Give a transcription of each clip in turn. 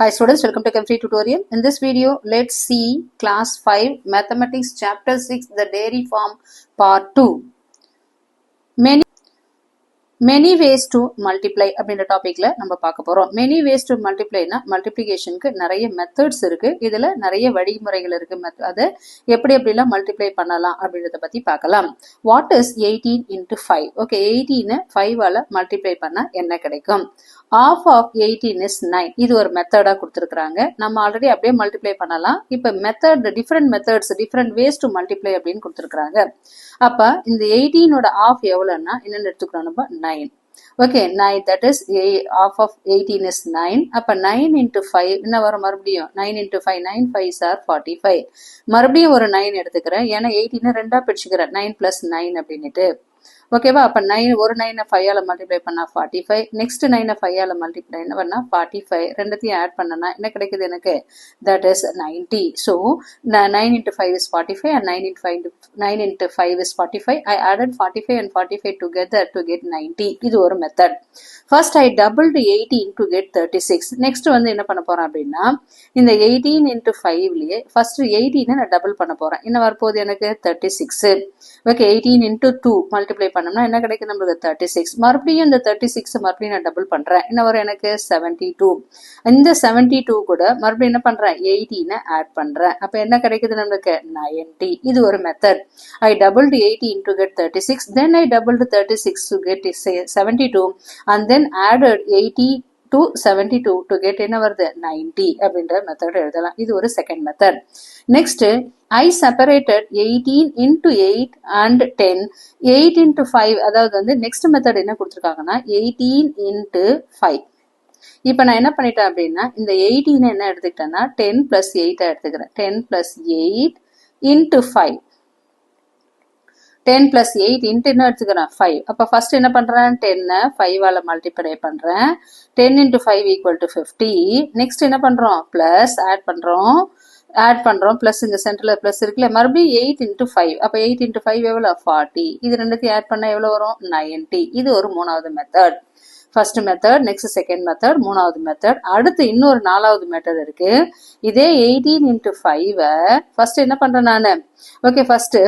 Hi students, welcome to Chem Free tutorial. In this video, let's see class 5 mathematics chapter 6 the dairy farm part 2. Many ways to multiply அப்படின்ற டாபிக்ல நம்ம பார்க்க போறோம். Many ways to multiplyனா மல்டிப்ளிகேஷனுக்கு நிறைய methods இருக்கு. இதுல நிறைய வழிமுறைகள் இருக்கு. அதை எப்படிலாம் மல்டிப்ளை பண்ணலாம் அப்படின்றத பத்தி பார்க்கலாம். What is 18 into 5? Okay, 18 5ஆல multiply பண்ணா என்ன கிடைக்கும்? Half of 18 is 9. இது ஒரு மெத்தடா கொடுத்துருக்காங்க. நம்ம ஆல்ரெடி அப்படியே மல்டிப்ளை பண்ணலாம். இப்ப method different methods different ways to multiply அப்படின்னு கொடுத்துருக்காங்க. அப்ப இந்த 18ஓட half எவ்வளவுன்னா என்னன்னு எடுத்துக்கிறோம் நம்ம 9. Okay, 9 that is half of 18 is 9. அப்ப 9 into 5 என்ன வரும் மறுபடியும் 9 into 5 9 5s are 45. மறுபடியும் ஒரு 9 எடுத்துக்கிறேன். ஏன்னா 18 ரெண்டா பிரிச்சுக்கிறேன் 9 plus 9 அப்படின்னுட்டு. ஓகேவா அப்ப 9 ஒரு 9 5ஆல மல்டிப்ளை பண்ணா 45. நெக்ஸ்ட் 9 5ஆல மல்டிப்ளை பண்ணா 45. ரெண்டுத்தையும் ஆட் பண்ணனா என்ன கிடைக்குது எனக்கு? That is 90. So 9 into 5 is 45 and 9 into 5 is 45. I added 45 and 45 together to get 90. இது ஒரு method. First I doubled 18 to get 36. Next வந்து என்ன பண்ண போறேன் அப்படின்னா இந்த 18 into 5லயே ஃபர்ஸ்ட் 18 நான் டபுள் பண்ண போறேன். என்ன வரப்போகுது எனக்கு 36. ஓகே 18 into 2 மல்டிப்ளை பண்ணோம்னா என்ன கிடைக்கும் நம்மளுக்கு 36. மறுபடியும் இந்த 36 மறுபடியும் நான் டபுள் பண்றேன். என்ன வரும் எனக்கு 72. இந்த 72 கூட மறுபடியும் என்ன பண்றேன் 18 ஆட் பண்றேன். அப்ப என்ன கிடைக்குது நம்மளுக்கு 90. இது ஒரு method. I doubled 18 to get 36. Then I doubled 36 to get 72 and then added 80 to 72 to get என்ன வருது 90 அப்படின்ற மெத்தட் எழுதலாம். இது ஒரு second method. Next I separated 18 into 8 and 10. 8 into 5 அதாவது வந்து நெக்ஸ்ட் மெத்தட் என்ன கொடுத்துருக்காங்கன்னா 18 into 5. இப்ப நான் என்ன பண்ணிட்டேன் அப்படின்னா இந்த 18 என்ன எடுத்துக்கிட்டேன்னா 10 plus 8 எடுத்துக்கிறேன். 10 plus 8 into 5. 10 plus 8 into என்ன எடுத்துக்கிறேன் 5. அப்ப ஃபர்ஸ்ட் என்ன பண்றேன் 10 5ஆல மல்டிப்ளை பண்றேன். 10 into 5 equal to 50. நெக்ஸ்ட் என்ன பண்றோம் பிளஸ் ஆட் பண்றோம் பிளஸ் இங்க சென்டர்ல பிளஸ் இருக்குல்ல மறுபடியும் 8 into 5. அப்ப 8 into 5 எவ்வளவு 40. இது ரெண்டுத்தையும் ஆட் பண்ணா எவ்வளவு வரும் 90. இது ஒரு மூணாவது method. First method next second method மூணாவது மெத்தட். அடுத்து இன்னொரு நாலாவது மெத்தட் இருக்கு. இதே 18 into 5 ஃபர்ஸ்ட் என்ன பண்றேன் நானு ஓகே ஃபர்ஸ்ட்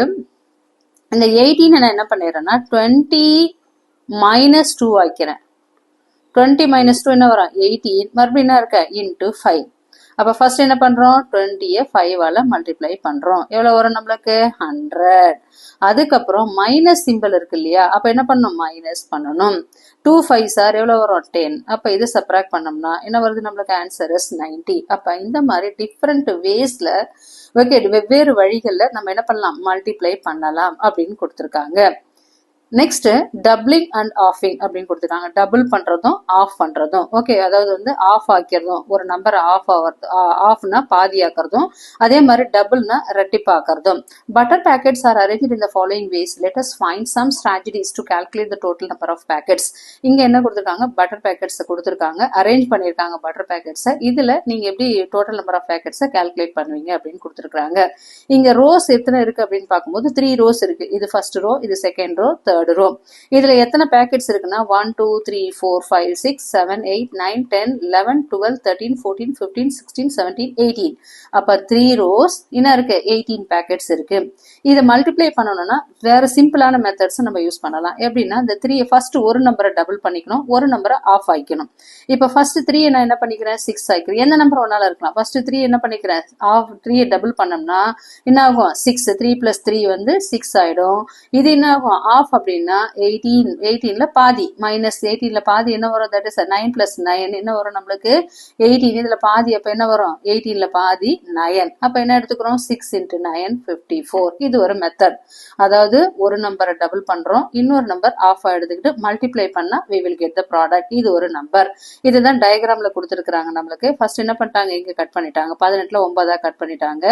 இந்த 18 நான் என்ன பண்ணிடுறேன்னா 20 minus 2 ஆக்கிறேன். 20 minus 2 என்ன வரும் 18. மறுபடியும் என்ன இருக்க into 5. அப்ப ஃபர்ஸ்ட் என்ன பண்றோம் 20 5ஆல மல்டிப்ளை பண்றோம். எவ்வளவு வரும் நம்மளுக்கு 100. அதுக்கப்புறம் மைனஸ் சிம்பிள் இருக்கு இல்லையா அப்ப என்ன பண்ணணும் மைனஸ் பண்ணணும். 2 5s are எவ்வளவு வரும் 10. அப்ப இது சப்ராக்ட் பண்ணோம்னா என்ன வருது நம்மளுக்கு ஆன்சர் இஸ் 90. அப்ப இந்த மாதிரி டிஃப்ரெண்ட் வேஸ்ல ஓகே வெவ்வேறு வழிகள்ல நம்ம என்ன பண்ணலாம் மல்டிப்ளை பண்ணலாம் அப்படின்னு கொடுத்துருக்காங்க. நெக்ஸ்ட் டபுளிங் அண்ட் ஆஃபிங் அப்படின்னு கொடுத்துருக்காங்க. டபுள் பண்றதும் ஆஃப் பண்றதும் ஓகே அதாவது வந்து ஆஃப் ஆக்கிறதும் ஒரு நம்பர் ஆஃப்னா பாதி ஆக்கிறதும் அதே மாதிரி டபுள்னா ரெட்டிப்பாக்கிறதும். Butter packets are arranged in the following ways. Let us find some strategies to calculate the total number of packets. இங்க என்ன கொடுத்துருக்காங்க பட்டர் பேக்கெட்ஸ் கொடுத்துருக்காங்க அரேஞ்ச் பண்ணிருக்காங்க பட்டர் பேக்கெட்ஸை. இதுல நீங்க எப்படி டோட்டல் நம்பர் ஆஃப் பேக்கெட்ஸை கால்குலேட் பண்ணுவீங்க அப்படின்னு கொடுத்துருக்காங்க. இங்க ரோஸ் எத்தனை இருக்கு அப்படின்னு பார்க்கும்போது 3 ரோஸ் இருக்கு. இது ஃபர்ஸ்ட் ரோ இது செகண்ட் ரோ தேர்ட் ரோ. இதுல எத்தனை பேக்கெட்ஸ் இருக்குன்னா 1 2 3 4 5 6 7 8 9 10 11 12 13 14 15 16 17 18. அப்ப 3 ரோஸ் என்ன இருக்கு 18 பேக்கெட்ஸ் இருக்கு. இதை மல்டிப்ளை பண்ணணும்னா வேற சிம்பிளான மெத்தட்ஸ் நம்ம யூஸ் பண்ணலாம். எப்படின்னா இந்த 3 ஃபர்ஸ்ட் ஒரு நம்பரை டபுள் பண்ணிக்கணும் ஒரு நம்பரை ஆஃப் ஆயிக்கணும். இப்ப ஃபர்ஸ்ட் 3 நான் என்ன பண்ணிக்கிறேன் 6 ஆயிக்கிறேன். எந்த நம்பர் ஒன்னால இருக்கலாம். ஃபர்ஸ்ட் 3 என்ன பண்ணிக்கிறேன் ஆஃப் 3 டபுள் பண்ணோம்னா என்ன ஆகும் 6 3 plus 3 வந்து 6 ஆயிடும். இது என்ன ஆகும் ஆஃப் அப்படின்னா 18ல பாதி மைனஸ் 18ல பாதி என்ன வரும் தட் இஸ் 9 plus 9 என்ன வரும் நம்மளுக்கு 18. இதுல பாதி அப்ப என்ன வரும் 18ல பாதி 9. அப்ப என்ன எடுத்துக்கிறோம் 6 into 9 54. இது ஒரு மெத்தட். அதாவது ஒரு நம்பரை டபுள் பண்றோம் இன்னொரு நம்பர் ஆஃப் எடுத்துக்கிட்டு மல்டிப்ளை பண்ணா we will get the product. இது ஒரு நம்பர். இதுதான் டயக்ராம்ல கொடுத்துருக்காங்க நம்மளுக்கு. ஃபர்ஸ்ட் என்ன பண்ணிட்டாங்க இங்க கட் பண்ணிட்டாங்க 18ல 9 கட் பண்ணிட்டாங்க.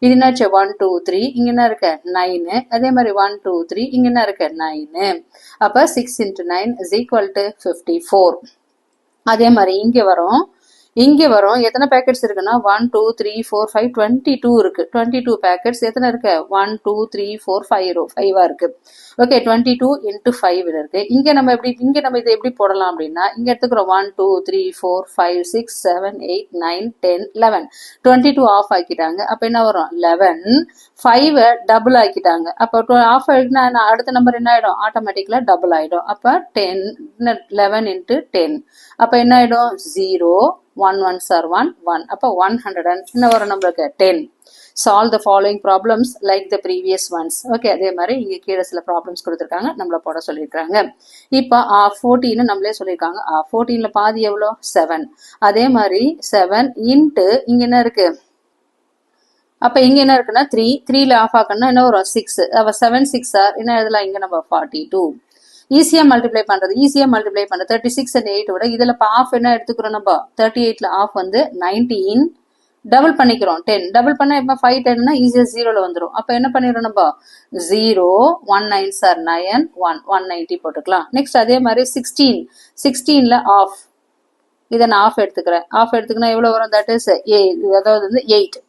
இது என்னாச்சு 1 2 3 இங்க என்ன இருக்கு 9. அதே மாதிரி 1 2 3 இங்க என்ன இருக்கு 9. அப்ப 6 into 9 is equal to 54. அதே மாதிரி இங்க வரும் இங்கே வரும் எத்தனை பேக்கெட்ஸ் இருக்குன்னா 1 2 3 4 5 22 இருக்கு. 22 பேக்கெட்ஸ் எத்தனை இருக்கு? 1 2 3 4 5 5 இருக்கு. ஓகே, 22 into 5 இருக்கு. இங்க நம்ம இதை எப்படி போடலாம் அப்படின்னா, இங்க எடுத்துக்கிறோம் 1 2 3 4 5 6 7 8 9 10 11. 22 ஆஃப் ஆக்கிட்டாங்க. அப்ப என்ன வரும்? 11. 5 டபுள் ஆக்கிட்டாங்க. அப்ப ஆஃப் ஆகிட்டுனா அடுத்த நம்பர் என்ன ஆயிடும்? ஆட்டோமேட்டிக்கலா டபுள் ஆயிடும். அப்ப 10 11 into 10. அப்ப என்ன ஆயிடும்? 0 1 1s are 1 1. அப்ப 100 என்ன வரும் நம்மளுக்கு? 10. Solve the following problems like the previous ones. Okay, அதே மாதிரி இங்க கீழே சில ப்ராப்ளம்ஸ் கொடுத்துருக்காங்க, நம்மள போட சொல்லியிருக்காங்க. இப்போ 14 நம்மளே சொல்லியிருக்காங்க. 14ல பாதி எவ்வளோ? 7. அதே மாதிரி 7 இன்ட்டு இங்க என்ன இருக்கு? அப்ப இங்க என்ன இருக்குன்னா 3. 3ல ஆஃப் ஆக்கணும்னா என்ன வரும்? 6. அப்ப 7 6 ஆர் என்ன எழுதலாம்? இங்க நம்ம 42. ஈஸியா மல்டிப்ளை பண்றது 36 and 8 விட இதுல ஆஃப் என்ன எடுத்துக்கிறோம்? நம்ம 38ல ஆஃப் வந்து 19 டபுள் பண்ணிக்கிறோம் 10. டபுள் பண்ணா இப்ப 5 10னா ஈஸியா 0ல வந்துடும். அப்ப என்ன பண்ணிடுறோம் நம்ம? 0 1 9s are 9 1 190 போட்டுக்கலாம். நெக்ஸ்ட் அதே மாதிரி 16ல ஆஃப், இதை நான் ஆஃப் எடுத்துக்கிறேன். ஆஃப் எடுத்துக்கினா எவ்வளவு வரும்? தட் இஸ் அதாவது வந்து 8.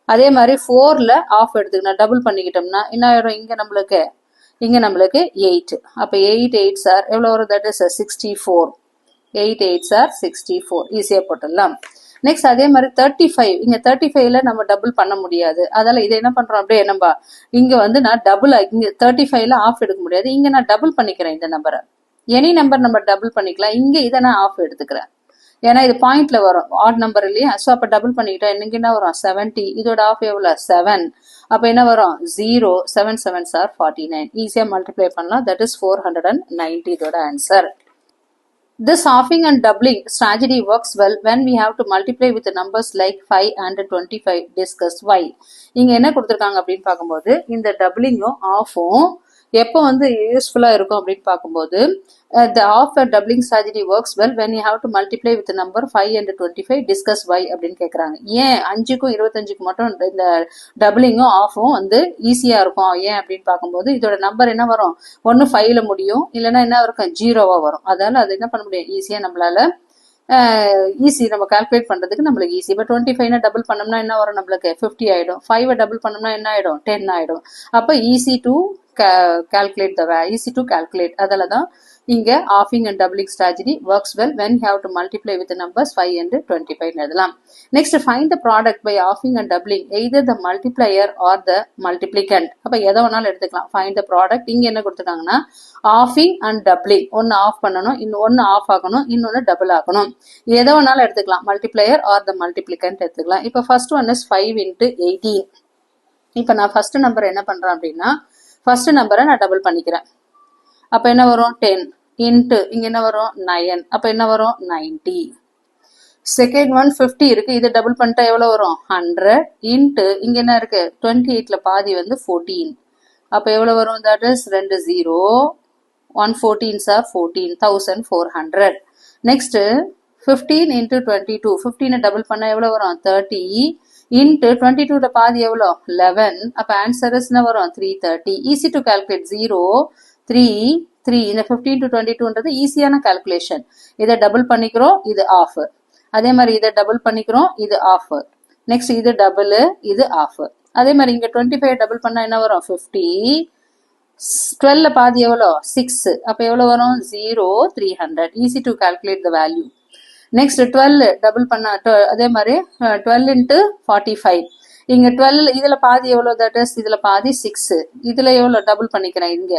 அதே மாதிரி 4ல ஆஃப் எடுத்துக்கணும், டபுள் பண்ணிக்கிட்டோம்னா என்ன ஆயிடும்? இங்க நம்மளுக்கு 8. அப்ப 8 8s are எவ்வளவு வரும்? That is 64. 8 8s are 64. ஈஸியா போட்டுடலாம். நெக்ஸ்ட் அதே மாதிரி 35. இங்க 35ல நம்ம டபுள் பண்ண முடியாது. அதனால இதை என்ன பண்றோம்? அப்படியே நம்ம இங்க வந்து நான் டபுள் இங்க 35ல ஆஃப் எடுக்க முடியாது. இங்க நான் டபுள் பண்ணிக்கிறேன் இந்த நம்பரை. எனி நம்பர் நம்ம டபுள் பண்ணிக்கலாம். இங்க இதை நான் ஆஃப் எடுத்துக்கிறேன். ஏன்னா இது பாயிண்ட்ல வரும், ஆட் நம்பர் இல்லையா? ஸோ அப்ப டபுள் பண்ணிக்கிட்டா எனக்கு என்ன வரும்? 70. இதோட ஆஃப் எவ்வளவு? 7. அப்ப என்ன வரும்? 0 7 7s are 49. ஈஸியா மல்டிப்ளை பண்ணலாம். தட் இஸ் 490 இதோட answer. This halving and doubling strategy works well when we have to multiply with numbers like 5 and 25. Discuss why. இங்க என்ன கொடுத்திருக்காங்க அப்படின்னு பார்க்கும்போது, இந்த டபுளிங்கும் ஆஃபும் எப்போ வந்து யூஸ்ஃபுல்லா இருக்கும் அப்படின்னு பார்க்கும்போது, the half and doubling strategy works well when you have to multiply with the number 5 and 25. Discuss why அப்படின்னு கேட்கறாங்க. ஏன் 5க்கும் 25க்கும் மட்டும் இந்த டபுளிங்கும் ஆஃபும் வந்து ஈஸியா இருக்கும் ஏன் அப்படின்னு பார்க்கும்போது, இதோட நம்பர் என்ன வரும்? ஒன்னு 5ல முடியும், இல்லைன்னா என்ன இருக்கும்? 0வா வரும். அதனால அது என்ன பண்ண முடியும்? ஈஸியா நம்மளால ஈஸி நம்ம கால்குலேட் பண்றதுக்கு நம்மளுக்கு ஈஸி. இப்போ 25 டபுள் பண்ணோம்னா என்ன வரும்? நம்மளுக்கு 50 ஆயிடும். 5 டபுள் பண்ணோம்னா என்ன ஆயிடும்? 10 ஆயிடும். அப்ப easy to calculate the easy to calculate. அதனால தான் இங்க halving and doubling strategy works well when you have to multiply with the numbers 5 and 25 எழுதலாம். Next, find the product by halving and doubling either the multiplier or the multiplicand. அப்ப எதை வேணாலும் எடுத்துக்கலாம். find the product. இங்க என்ன கொடுத்துருக்காங்கன்னா halving and doubling. ஒன்னு of பண்ணணும், இன்னொன்னு ஆஃப் ஆகணும், இன்னொன்னு டபுள் ஆகணும். எதை வேணாலும் எடுத்துக்கலாம். multiplier or the multiplicand எடுத்துக்கலாம். இப்ப first one is 5 into 18. இப்ப நான் first நம்பர் என்ன பண்றேன் அப்படின்னா, ஃபர்ஸ்ட் நம்பரை நான் டபுள் பண்ணிக்கிறேன். அப்ப என்ன வரும்? 10 இன்ட்டு இங்க என்ன வரும்? 9. அப்ப என்ன வரும்? 90. செகண்ட் ஒன் 50 இருக்கு, இதை டபுள் பண்ணிட்டா எவ்வளவு வரும்? 100 இன்ட்டு இங்க என்ன இருக்கு? 28ல பாதி வந்து 14. அப்ப எவ்வளவு வரும்? That is 2 0 114s are 14,400. Next 15 into 22. 15 double பண்ணா எவ்வளவு வரும்? 30 இன்ட்டு 22ல பாதி எவ்வளோ? 11. அப்ப ஆன்சர் என்ன வரும்? 330. Easy to calculate. 0 3 3. இந்த 15 to 22ன்றது ஈஸியான கால்குலேஷன். இதை டபுள் பண்ணிக்கிறோம், இது ஆஃப். அதே மாதிரி இதை டபுள் பண்ணிக்கிறோம், இது ஆஃப். நெக்ஸ்ட் இது டபுள், இது ஆஃப். அதே மாதிரி இங்க 25 டபுள் பண்ணா என்ன வரும்? 50. 12ல பாதி எவ்வளோ? 6. அப்ப எவ்வளவு வரும்? 0 300. Easy to calculate the value. Next 12 double பண்ணா அதே மாதிரி 12 into 45. இங்க 12 இதுல பாதி எவ்வளவு? தட் இஸ் இதுல பாதி 6. இதுல எவ்வளவு? டபுள் பண்ணிக்கிறேன் இங்க.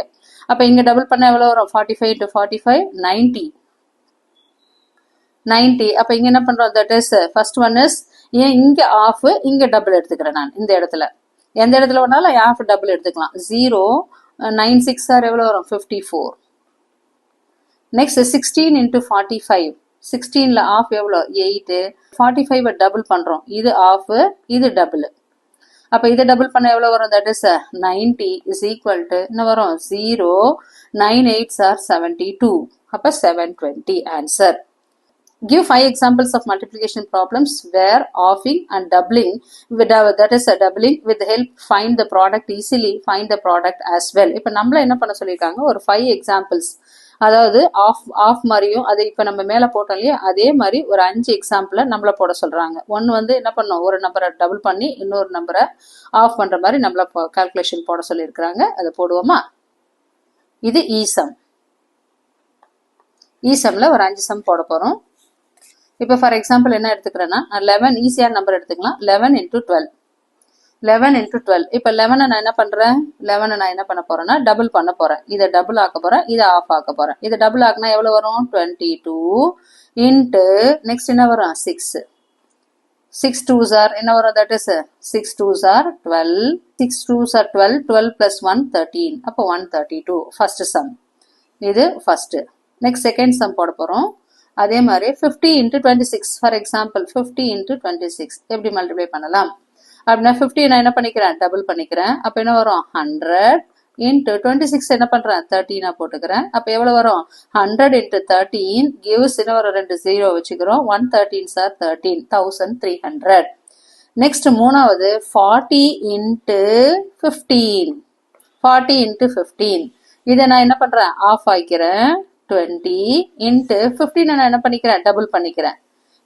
அப்ப இங்க டபுள் பண்ணா எவ்வளவு வரும்? 45 into 45 90. 90. அப்ப இங்க என்ன பண்றோம்? That is first one is ஏன் இங்க ஆஃப், இங்க டபுள் எடுத்துக்கிறேன் நான். இந்த இடத்துல எந்த இடத்துல வேணாலும் ஆஃப் டபுள் எடுத்துக்கலாம். 0 9 6 ஆர் எவ்வளவு வரும்? 54. Next 16 into 45. 16ல ஆஃப் எவ்வளோ? 8. 45 டபுள் பண்றோம், இது ஆஃப், இது டபுள். அப்ப இதை டபுள் பண்ண எவ்வளவு வரும்? That is 90 is equal to என்ன வரும்? 0 9 8s are 72. அப்ப 720 answer. Give 5 examples of multiplication problems where halving and doubling, that is a doubling with help find the product easily, find the product as well. இப்ப நம்மள என்ன பண்ண சொல்லியிருக்காங்க? ஒரு 5 examples அதாவது ஆஃப் மாதிரியும் அது இப்போ நம்ம மேலே போட்டோம் இல்லையா அதே மாதிரி ஒரு 5 எக்ஸாம்பிளை நம்மளை போட சொல்கிறாங்க. ஒன்று வந்து என்ன பண்ணோம், ஒரு நம்பரை டபுள் பண்ணி இன்னொரு நம்பரை ஆஃப் பண்ணுற மாதிரி நம்மளை கால்குலேஷன் போட சொல்லியிருக்கிறாங்க. அதை போடுவோமா? இது ஈசம். ஈசம்ல ஒரு 5 சம் போட போகிறோம். இப்போ ஃபார் எக்ஸாம்பிள் என்ன எடுத்துக்கிறேன்னா 11 ஈஸியான நம்பர் எடுத்துக்கலாம். 11 × 12. 11 × 12. இப்போ 11 நான் என்ன பண்ணுறேன், 11 நான் என்ன பண்ண போகிறேன்னா டபுள் பண்ண போகிறேன். இதை டபுள் ஆக்க போகிறேன், இதை ஆஃப் ஆக்க போகிறேன். இதை டபுள் ஆக்குனா எவ்வளோ வரும்? 22 இன்ட்டு நெக்ஸ்ட் என்ன வரும்? 6. 6 2s are என்ன வரும்? That is 6 2s are 12. 6 2s are 12. 12 plus 1 13. அப்போ 132 ஃபர்ஸ்ட் சம். இது ஃபர்ஸ்ட். நெக்ஸ்ட் செகண்ட் சம் போட போகிறோம். அதே மாதிரி 50 × 26. ஃபார் எக்ஸாம்பிள் 50 × 26 எப்படி மல்டிப்ளை பண்ணலாம் அப்படின்னா 50 நான் என்ன பண்ணிக்கிறேன், டபுள் பண்ணிக்கிறேன். அப்போ என்ன வரும்? 100 இன்ட்டு 26 என்ன பண்ணுறேன், 13 போட்டுக்கிறேன். அப்போ எவ்வளோ வரும்? 100 × 13 கிவ்ஸ் என்ன வரும்? 2 0 வச்சுக்கிறோம். 113s are 13. 1300. நெக்ஸ்ட் மூணாவது 40 × 15. 40 × 15 இதை நான் என்ன பண்ணுறேன், ஆஃப் ஆகிக்கிறேன். 20 இன்ட்டு 15 நான் என்ன பண்ணிக்கிறேன், டபுள் பண்ணிக்கிறேன்.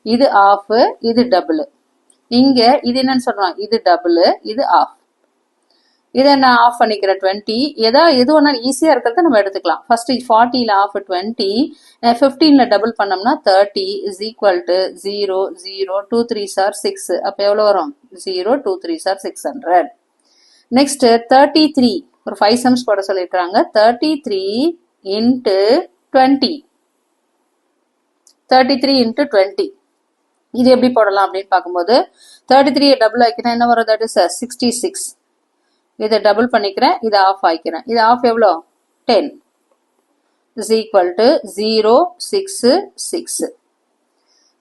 இது ஆஃப், இது டபுள். இங்க இது என்னன்னு சொல்றோம், இது டபுள், இது ஆஃப். இதை நான் ஆஃப் பண்ணிக்கிறேன். 20 எது ஒன்றாலும் ஈஸியா இருக்கிறத நம்ம எடுத்துக்கலாம். ஃபர்ஸ்ட் 40ல ஆஃப் 20, 15ல டபுள் பண்ணோம்னா 30 is equal to 0 0 2 3s are 6. அப்போ எவ்வளோ வரும்? 0 2 3s are 600. நெக்ஸ்ட் 33 ஒரு 5 சம்ஸ் போட சொல்லியிருக்காங்க. 33 இன்ட்டு 20. 33 × 20 இது எப்படி போடலாம் அப்படின்னு பார்க்கும்போது 33 டபுள் ஆக்கினா என்ன வரும்? That is 66. இதை டபுள் பண்ணிக்கிறேன், இதை ஆஃப் ஆக்கிக்கிறேன். இது ஆஃப் எவ்வளோ? 10 is equal to 0 6 6.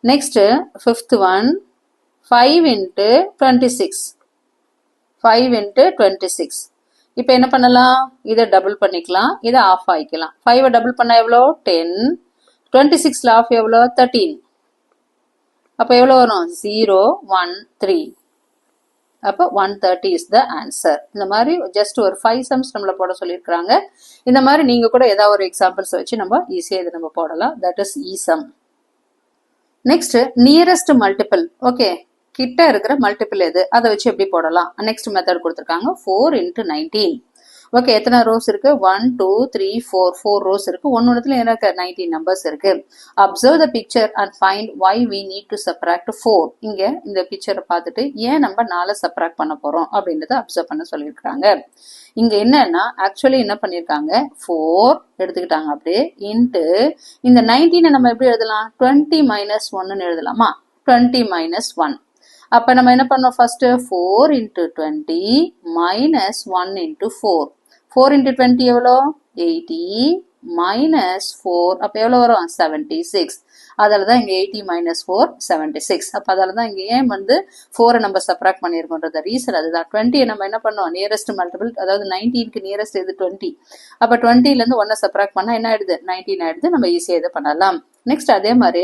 Next fifth one 5 × 26. 5 × 26 இப்போ என்ன பண்ணலாம், இதை டபுள் பண்ணிக்கலாம், இதை ஆஃப் ஆகிக்கலாம். 5 டபுள் பண்ணா எவ்வளோ? 10. 26ல ஆஃப் எவ்வளோ? 13. அப்போ எவ்வளோ வரும்? 0 1 3. அப்போ 130 இஸ் த ஆன்சர். இந்த மாதிரி ஜஸ்ட் ஒரு 5 சம்ஸ் நம்மளை போட சொல்லியிருக்கிறாங்க. இந்த மாதிரி நீங்க கூட ஏதாவது ஒரு எக்ஸாம்பிள்ஸ் வச்சு நம்ம ஈஸியாக இதை நம்ம போடலாம். தட் இஸ் ஈசம். Next nearest multiple. ஓகே, கிட்ட இருக்கிற மல்டிபிள் எது, அதை வச்சு எப்படி போடலாம். நெக்ஸ்ட் மெத்தட் கொடுத்துருக்காங்க. 4 × 19. ஓகே, எத்தனை ரோஸ் இருக்கு? 1 2 3 4 ரோஸ் இருக்கு. ஒன்னொன்னுல எனக்கு 19 நம்பர்ஸ் இருக்கு. Observe the picture and find why we need to subtract 4. இங்க இந்த பிக்சரை பார்த்துட்டு ஏன் நம்ம 4 சப்ராக்ட் பண்ண போறோம் அப்படின்றத அப்சர்வ் பண்ண சொல்லியிருக்காங்க. இங்க என்னன்னா ஆக்சுவலி என்ன பண்ணிருக்காங்க, 4 எடுத்துக்கிட்டாங்க அப்படியே இன்ட்டு இந்த 19 நம்ம எப்படி எழுதலாம்? 20 - 1 எழுதலாமா? 20 - 1. அப்ப நம்ம என்ன பண்ணோம், ஃபர்ஸ்ட் 4 × 20 - 1 × 4. 4 × 20 எவ்வளோ? 80 -4 அப்ப எவ்வளவு வரும்? 76. அதனாலதான் இங்க 80 - 4 76. அப்ப அதனாலதான் இங்க ஏன் வந்து 4 நம்ம சப்ராக்ட் பண்ணிருக்கோம்ன்றது ரீசன் அதுதான். 20 நம்ம என்ன பண்ணோம், நியரஸ்ட் மல்டிபிள், அதாவது 19க்கு நியரஸ்ட் எது 20. அப்ப 20ல இருந்து 1 சப்ராக்ட் பண்ணா என்ன ஆயிடுது? 19 ஆயிடுது. நம்ம ஈஸியா இதை பண்ணலாம். நெக்ஸ்ட் அதே மாதிரி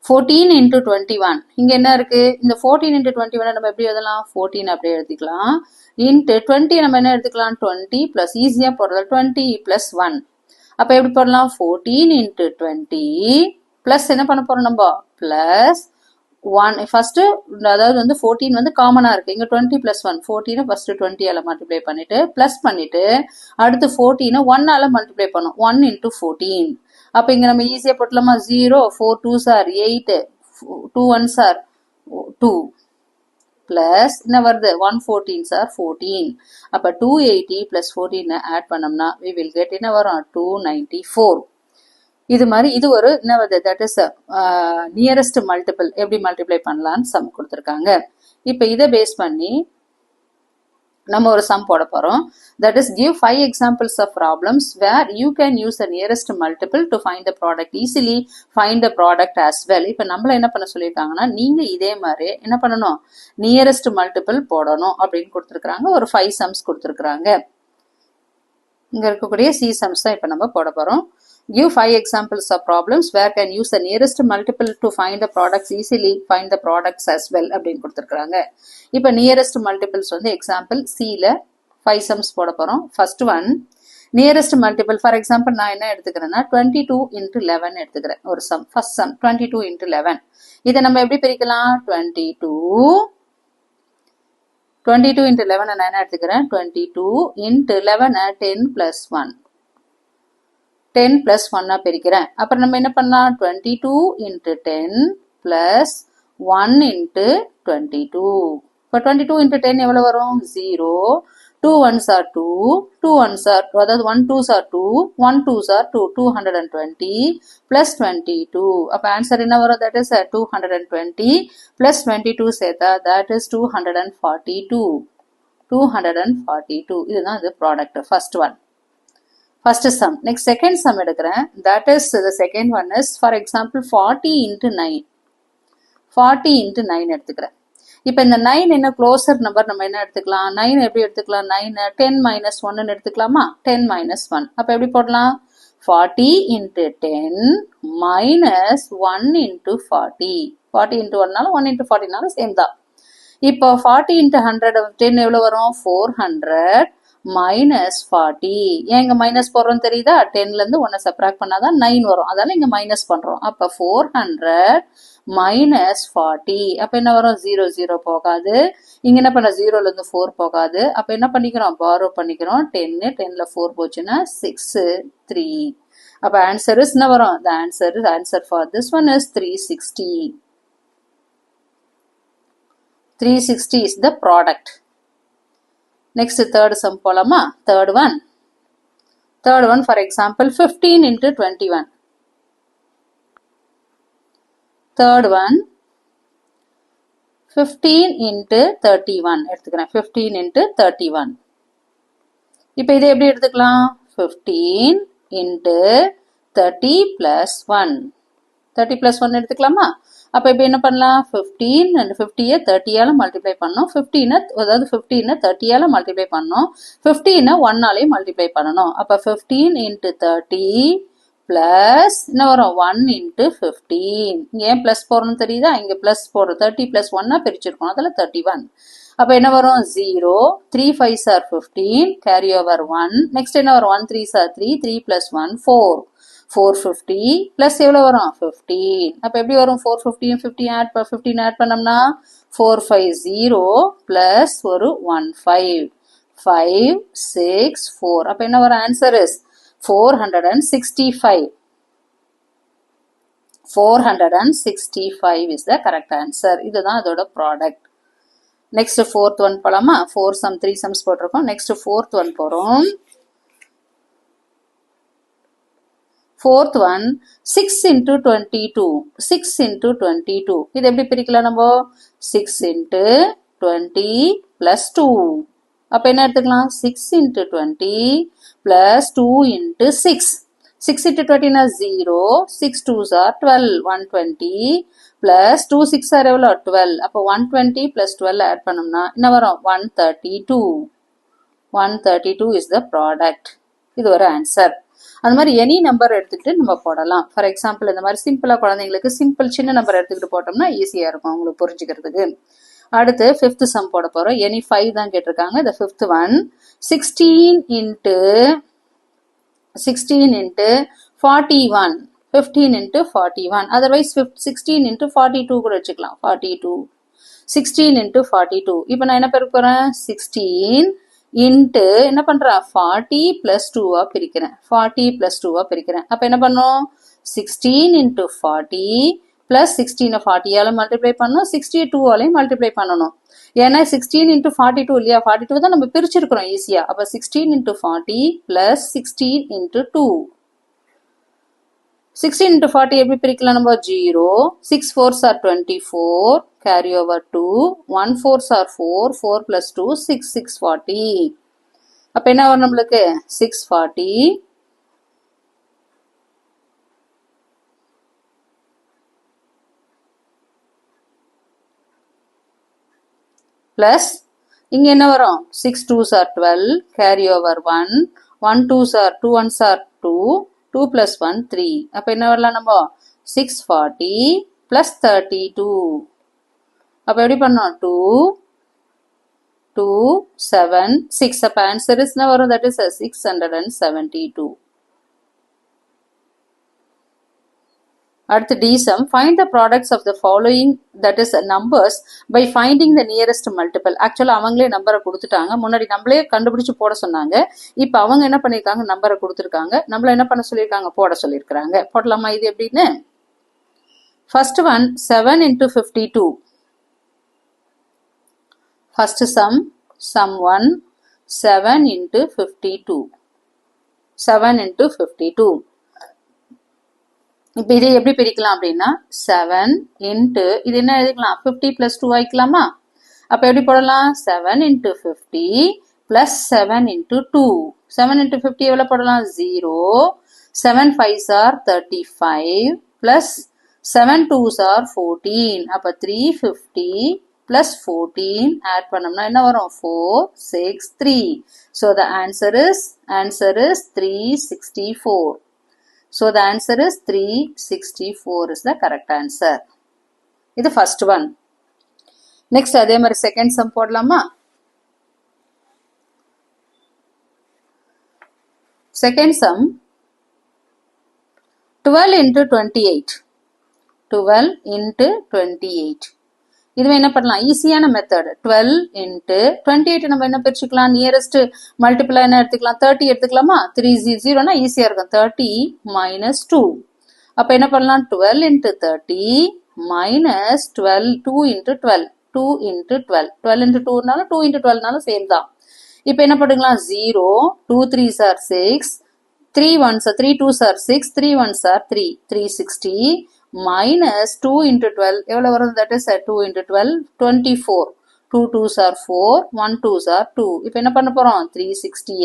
14 × 21. இங்க என்ன இருக்கு? இந்த 14 × 21 நம்ம எப்படி எழுதலாம்? 14 அப்படியே எழுதிக்கலாம். இன்ட்டு 20 நம்ம என்ன எடுத்துக்கலாம்? 20 பிளஸ் ஈஸியா போடுறது 20 + 1. அப்ப எப்படி போடலாம்? 14 × 20 பிளஸ் என்ன பண்ண போறோம் நம்ம? பிளஸ் 1. ஃபர்ஸ்ட் அதாவது வந்து 14 வந்து காமனா இருக்கு. இங்க 20 + 1. 14 ஃபர்ஸ்ட் 20ஆல மல்டிப்ளை பண்ணிட்டு பிளஸ் பண்ணிட்டு அடுத்து 14 1ஆல மல்டிப்ளை பண்ணும். 1 × 14. அப்ப இங்க நம்ம ஈஸியா போட்டலாமா? 0 4 2s are 8 2 1s are 2 plus என்ன வருது? 1 14s are 14. அப்ப 280 + 14 ஆட் பண்ணோம்னா we will get என்ன வரும்? 294. இது மாதிரி இது ஒரு என்ன வருது? தட் இஸ் நியரஸ்ட் மல்டிபிள் எப்படி மல்டிப்ளை பண்ணலாம்னு சம் கொடுத்துருக்காங்க. இப்ப இதை பேஸ் பண்ணி நம்ம ஒரு சம் போட போறோம். That is, give 5 examples of problems where you can use the nearest multiple to find the product easily, find the product as well. இப்ப நம்மள என்ன பண்ண சொல்லியிருக்காங்கன்னா, நீங்க இதே மாதிரி என்ன பண்ணணும், நியரஸ்ட் மல்டிபிள் போடணும் அப்படின்னு கொடுத்துருக்காங்க. ஒரு 5 sums கொடுத்துருக்காங்க. இங்க இருக்கக்கூடிய C sums தான் இப்ப நம்ம போட போறோம். Give 5 examples of problems where can use the nearest multiple to find the products easily, find the products as well அப்படின்னு கொடுத்துருக்காங்க. இப்ப நியரஸ்ட் மல்டிபிள்ஸ் வந்து எக்ஸாம்பிள் Cல 5 sums போட போறோம். First one nearest multiple for example நான் என்ன எடுத்துக்கிறேன்னா 22 into 11 எடுத்துக்கிறேன் ஒரு சம் ஃபர்ஸ்ட் சம் 22 into 11 இதை நம்ம எப்படி பிரிக்கலாம் 22 into 11 நான் என்ன எடுத்துக்கிறேன் 22 into 11 10 plus 1 10 plus 1 பிரிக்கிறேன் அப்புறம் நம்ம என்ன பண்ணலாம் 22 into 10 plus 1 into 22 இப்போ 22 into 10 எவ்வளவு வரும் 0 2 ones are 2 2 ones are அதாவது 1 2s are 2 1 2s are 2 220 plus 22 அப்ப ஆன்சர் என்ன வரும் that is 220 plus 22 சேர்த்தா that is 242 இதுதான் இது product first one first sum next second sum எடுக்கிறேன் that is the second one is for example 40 into 9 எடுத்துக்கிறேன் இப்போ இந்த 9 என்ன க்ளோசர் நம்பர் நம்ம என்ன எடுத்துக்கலாம் 9 எப்படி எடுத்துக்கலாம் 9 10 minus 1 எடுத்துக்கலாமா 10 minus 1 அப்ப எப்படி போடலாம் 40 into 10 minus 1 into 40 40 into 1 நாலும் 1 into 40 நாலும் சேம் தான் இப்போ 40 into 100 10 எவ்வளவு வரும் 400 minus 40 ஏன் இங்க மைனஸ் போடுறோம் தெரியுதா 10ல இருந்து 1 சப்ராக்ட் பண்ணாதான் 9 வரும் அதனால இங்க மைனஸ் பண்றோம் அப்ப 400 minus 40 அப்ப என்ன வரும் 0 போகாது இங்க என்ன பண்ண 0ல இருந்து 4 போகாது அப்ப என்ன பண்ணிக்கிறோம் borrow பண்ணிக்கிறோம் 10ல 4 போச்சுன்னா 6 3 அப்ப ஆன்சர் இஸ் என்ன வரும் the answer for this one is 360 is the product. Next third sum போலாமா third one for example 15 into 21 third one 15 into 31 எடுத்துக்கிறேன் 15 into 31 இப்போ இதை எப்படி எடுத்துக்கலாம் 15 into 30 plus 1 30 plus 1 எடுத்துக்கலாமா அப்ப இப்போ என்ன பண்ணலாம் 15 and 50 30ஆல மல்டிப்ளை பண்ணனும் 15 அதாவது 15 30ஆல மல்டிப்ளை பண்ணனும் 15 1 ஆலயே மல்டிப்ளை பண்ணனும் அப்ப 15 into 30 plus என்ன வரும் 1 into 15 ஏன் பிளஸ் போறணும் தெரியுதா இங்க பிளஸ் போறோம் 30 plus 1 பிரிச்சிருக்கோம் அதனால 31 அப்ப என்ன வரும் 0 3 5s are 15 carry over 1 next என்ன வரும் 1 3s are 3 3 plus 1 4 450 plus எவ்வளவு வரும் 15 அப்ப எப்படி வரும் 450 15 ஆட் பண்ணோம்னா 450 plus ஒரு 15 5 6 4 அப்ப என்ன வரும் answer is 465 is the correct answer இதுதான் அதோட ப்ராடக்ட் நெக்ஸ்ட் fourth one போலாமா 4 sum 3 sums போட்டிருக்கோம் நெக்ஸ்ட் fourth one போறோம் fourth one 6 into 22 இது எப்படி பிரிக்கலாம் நம்ம 6 into 20 plus 2 அப்ப என்ன எடுத்துக்கலாம் 6 into 20 plus 2 into 6 6 into 20 na 0 6 2s are 12 120 plus 2 6 are எவ்வளோ 12 அப்ப 120 plus 12 add பண்ணோம்னா என்ன வரும் 132 is the product இது ஒரு ஆன்சர் அந்த மாதிரி எனி நம்பர் எடுத்துக்கிட்டு நம்ம போடலாம் ஃபார் எக்ஸாம்பிள் இந்த மாதிரி சிம்பிளா குழந்தைங்களுக்கு சிம்பிள் சின்ன நம்பர் எடுத்துக்கிட்டு போட்டோம்னா ஈஸியா இருக்கும் உங்களுக்கு புரிஞ்சுக்கிறதுக்கு அடுத்து ஃபிஃப்த் சம் போட போறோம் எனி 5 தான் கேட்டிருக்காங்க the fifth one 16 into 41 15 into 41 otherwise 16 into 42 கூட வச்சுக்கலாம் 42 16 into 42 இப்போ நான் என்ன பெருக்க போறேன் 16 into என்ன பண்றேன் 40 plus 2 பிரிக்கிறேன் 40 plus 2 பிரிக்கிறேன் அப்ப என்ன பண்ணும் 16 into 40 plus 16 40 ஆல மல்டிப்ளை பண்ணனும் 62 ஆலயும் மல்டிப்ளை பண்ணனும் ஏன்னா 16 into 42 இல்லையா 42 தான் நம்ம பிரிச்சிருக்கிறோம் ஈஸியா அப்ப 16 into 40 plus 16 into 2 16 into 40 எப்படி பிரிக்கலாம் நம்ம 0 6 4s are 24 carry over 2 1 4s are 4 4 plus 2 6 640 அப்ப என்ன வரும் நம்மளுக்கு 640 plus இங்க என்ன வரும் 6 2s are 12 carry over 1 1 2s are 2 1s are 2 2 plus 1 3 அப்ப என்ன வரலாம் நம்ம 640 plus 32 அப்ப எப்படி பண்ணோம் 2 2, 7, 6. அப்ப answer is என்ன வரும்? That is 672. அடுத்து D sum. Find the products of the following, that is numbers, by finding the nearest multiple. ஆக்சுவலா அவங்களே நம்பரை கொடுத்துட்டாங்க. முன்னாடி நம்மளே கண்டுபிடிச்சு போட சொன்னாங்க. இப்போ அவங்க என்ன பண்ணிருக்காங்க? நம்பரை கொடுத்துருக்காங்க. நம்மள என்ன பண்ண சொல்லியிருக்காங்க? போட சொல்லியிருக்காங்க. போடலாமா இது எப்படின்னு? First one, 7 into 52. First sum 1, 7 into 52. 7 into 52. இப்போ இதை எப்படி பிரிக்கலாம் அப்படின்னா 7 into இது என்ன எழுதிக்கலாம்? 50 plus 2 ஆயிக்கலாமா? அப்போ எப்படி போடலாம்? 7 into 50 plus 7 into 2. 7 into 50 எவ்வளோ போடலாம்? 0. 7 5s are 35 plus 7 2s are 14. அப்போ 350 plus 14 add பண்ணோம்னா என்ன வரும்? 4, 6, 3. So the answer is 364. So the answer is 364 is the correct answer. இது first one. Next அதே மாதிரி second sum போடலாமா? Second sum 12 into 28. 12 into 28. இது என்ன பண்ணலாம்? ஈஸியான மெத்தட். 12 into 28 நம்ம என்ன பிரிச்சுக்கலாம்? நியரஸ்ட் மல்டிபிளா என்ன எடுத்துக்கலாம்? 30 எடுத்துக்கலாமா? 3 0 ஈஸியா இருக்கும். 30 minus 2. அப்ப என்ன பண்ணலாம்? 12 into 30 minus 12, 2 into 12. 2 into 12. 12 into 2 2 into 12 same தான். இப்ப என்ன பண்ணுங்களா? 0, 2 3s are 6, 3 1s are 3 2s are 6, 3 1s are 3, 360 minus 2 into 12 எவ்வளவு வரும்? That is 2 into 12, 24. 2 2s are 4, 1 2s are 2. இப்போ என்ன பண்ண போறோம்? 360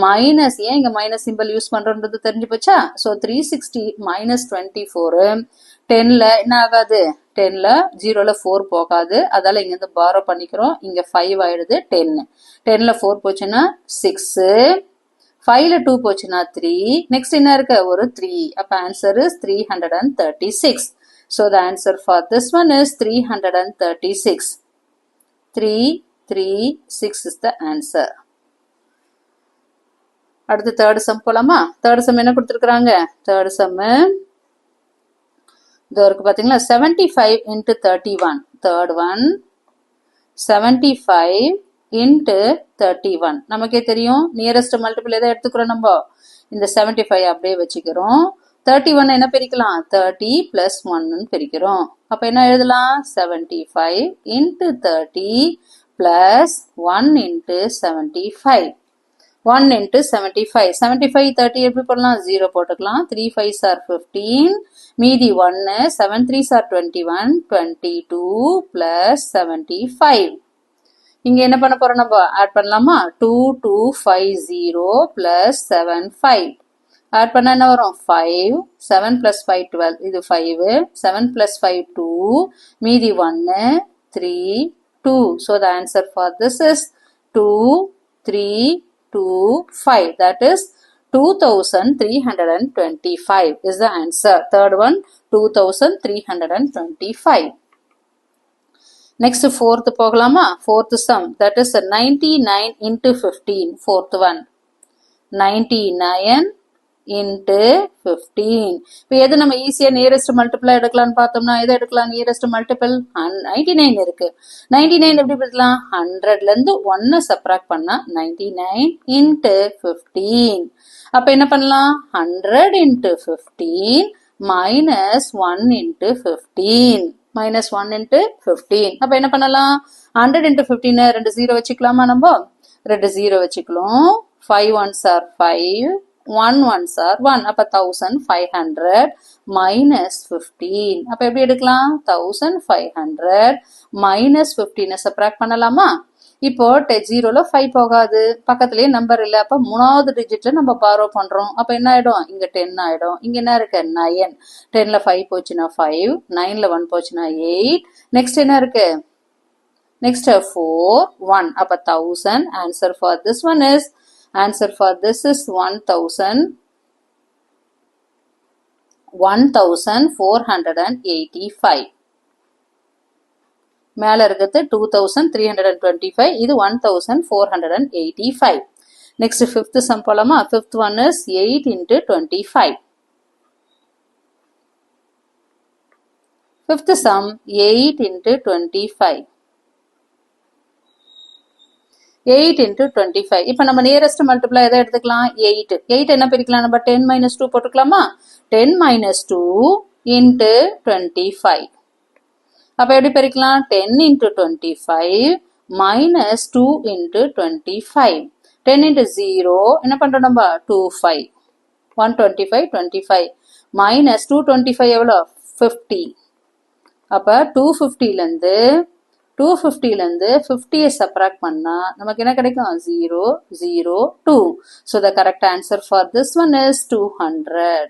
மைனஸ், ஏன் இங்க மைனஸ் சிம்பிள் யூஸ் பண்றோம்ன்றது தெரிஞ்சு போச்சா? ஸோ 360 மைனஸ் 24 10ல என்ன ஆகாது? 10ல 0ல 4 போகாது. அதால இங்க இருந்து பாரோ பண்ணிக்கிறோம். இங்க 5 ஆயிடுது. 10ல 4 போச்சுன்னா 6, 5ல 2 போச்சுன்னா 3. நெக்ஸ்ட் என்ன இருக்கு? ஒரு 3. அப்ப answer is 336. So the answer for this one is 336. 336 is the answer. அடுத்து தேர்ட் சம் போலாமா? தேர்ட் சம் என்ன கொடுத்துருக்காங்க? தேர்ட் சம் இதோ இருக்கு பாத்தீங்களா? 75 into 31. Third one 75 into 31. நமக்கே தெரியும் நியரஸ்ட் மல்டிபிள் எதை எடுத்துக்கிறோம் நம்ம? இந்த 75 அப்படியே வச்சுக்கிறோம். 31 என்ன பிரிக்கலாம்? 30 plus 1 பிரிக்கிறோம். அப்ப என்ன எழுதலாம்? 75 into 30 plus 1 into 75. 1 into 75. 75 30 எப்படி போடலாம்? 0 போட்டுக்கலாம். 3 5s are 15. மீதி 1, 7 3s are 21, 22 plus 75. இங்க என்ன பண்ண போறோம்? நம்ம ஆட் பண்ணலாமா? 2 2 5 0 plus 7 5. ஆட் பண்ண என்ன வரும்? 5. 7 plus 5 12. இது 5. 7 plus 5 2. மீதி 1 3 2. So the answer for this is 2 3 2 5. That is 2325 is the answer. Third one 2325. Next fourth போகலாமா? Fourth sum, that is 99 into 15. Fourth one 99 into 15. இப்போ எது நம்ம ஈஸியா நியரஸ்ட் மல்டிபிளா எடுக்கலாம்னு பார்த்தோம்னா எதை எடுக்கலாம்? நியரஸ்ட் மல்டிபிள் 99 இருக்கு. 99 எப்படி பிரிக்கலாம்? 100ல இருந்து 1 சப்ராக்ட் பண்ணா 99 into 15. அப்ப என்ன பண்ணலாம்? 100 into 15 minus 1 into 15. minus 1 into 15. அப்ப என்ன பண்ணலாம்? 100 into 15 ரெண்டு 0 வச்சுக்கலாமா? நம்ம ரெண்டு 0 வச்சுக்கலாம். 5 1s are 5, 1 1s are 1. அப்ப 1500 minus 15. அப்ப எப்படி எடுக்கலாம்? 1500 minus 15 சப்ராக்ட் பண்ணலாமா? இப்போ 0ல 5 போகாது, பக்கத்திலேயே நம்பர் இல்ல. அப்ப மூணாவது டிஜிட்ல நம்ம பாரோ பண்றோம். அப்ப என்ன ஆயிடும்? இங்க 10 ஆயிடும். இங்க என்ன இருக்கு? 9. 10ல 5 போச்சுன்னா 5, 9ல 1 போச்சுன்னா 8. நெக்ஸ்ட் என்ன இருக்கு? நெக்ஸ்ட் 4 1. அப்ப 1000. Answer for this one is 1485. மேல இருக்கிறது 2325, இது 1485. நெக்ஸ்ட் ஃபிஃப்த் சம் போலாமா? Fifth one is 8 into 25. Fifth sum 8 into 25. 8 into 25. இப்போ நம்ம nearest multiply எதை எடுத்துக்கலாம்? 8. 8 என்ன பிரிக்கலாம்? நம்ம 10 minus 2 போட்டுக்கலாமா? 10 minus 2 into 25. அப்போ எப்படி பிரிக்கலாம்? 10 into 25 minus 2 into 25. 10 into 0 என்ன பண்றோம் நம்ம? 25. 125, 25. Minus 225 எவ்வளோ? 50. அப்ப 250லேருந்து 50யை சப்ராக்ட் பண்ணா நமக்கு என்ன கிடைக்கும்? 0, 0, 2. So the correct answer for this one is 200.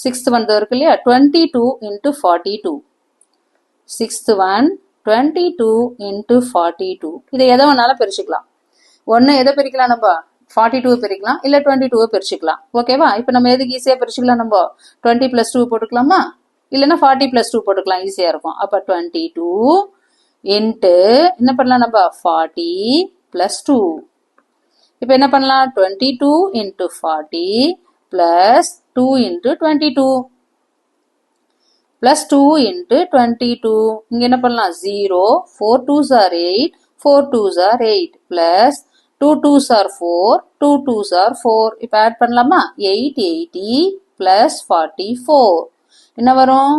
Sixth one இருக்கு இல்லையா? 22 into 42. Sixth one 22 into 42. இதை எதை வேணாலும் பிரிச்சுக்கலாம். ஒன்று எதை பிரிக்கலாம் நம்ம? 42 பிரிக்கலாம், இல்லை 22 பிரிச்சுக்கலாம். ஓகேவா? இப்போ நம்ம எதுக்கு ஈஸியாக பிரிச்சுக்கலாம்? நம்ம 20 plus 2 போட்டுக்கலாமா? இல்லைன்னா 40 plus 2 போட்டுக்கலாம், ஈஸியாக இருக்கும். அப்போ 22 இன்ட்டு என்ன பண்ணலாம் நம்ம? 40 plus 2. இப்போ என்ன பண்ணலாம்? 22 into 40 plus 2 into 22 plus 2 into 22. இங்கே என்ன பண்ணலாம்? 0, 4 2s are 8, 4 2s are 8 plus 2 2s are 4, 2 2s are 4. இப்போ ஆட் பண்ணலாமா? 880 plus 44. என்ன வரும்?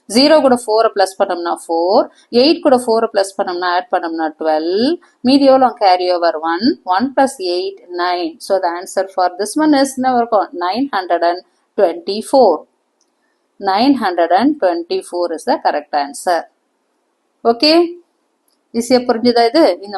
0 கூட 4 பிளஸ் பண்ணோம்னா 4, 8 கூட 4 பிளஸ் பண்ணோம்னா ஆட் பண்ணோம்னா 12, மீதி எவ்வளோ? Carry over 1, 1 plus 8, 9. So the answer for this one is என்ன இருக்கும்? 924. 924 is the correct answer. Okay, ஈஸியாக புரிஞ்சுதா இது? இந்த